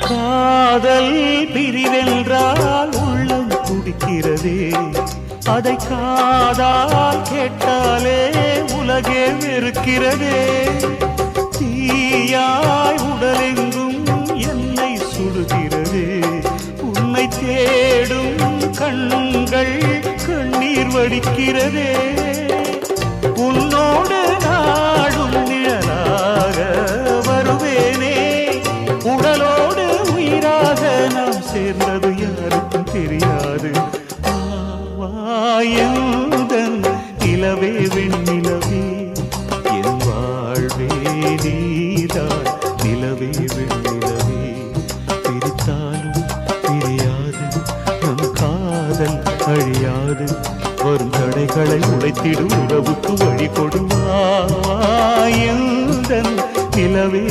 காதல் பிரிவென்றால் உள்ளம் துடிக்கிறதே, அதை காதால் கேட்டாலே உலகே வெறுக்கிறதே. தீயாய் உடலெங்கும் என்னை சுடுகிறதே, உன்னை தேடும் கண்கள் கண்ணீர் வடிக்கிறதே. உன்னோடு நாடும் நிழலாக வருவேனே, உடலோடு உயிராக நாம் சேர்ந்தது யாருக்கும் தெரியாது. ஆவாயந்தன் நிலவே வெண்ணிலவே, என் வாழ்வே நீதான் நிலவே வெண்ணிலவே. பிரித்தாலும் பிரியாது நம் காதல் அழியாது, வரும் தடைகளை உடைத்திடும் உறவுக்கு வழி கொடுவாயந்தன் நிலவே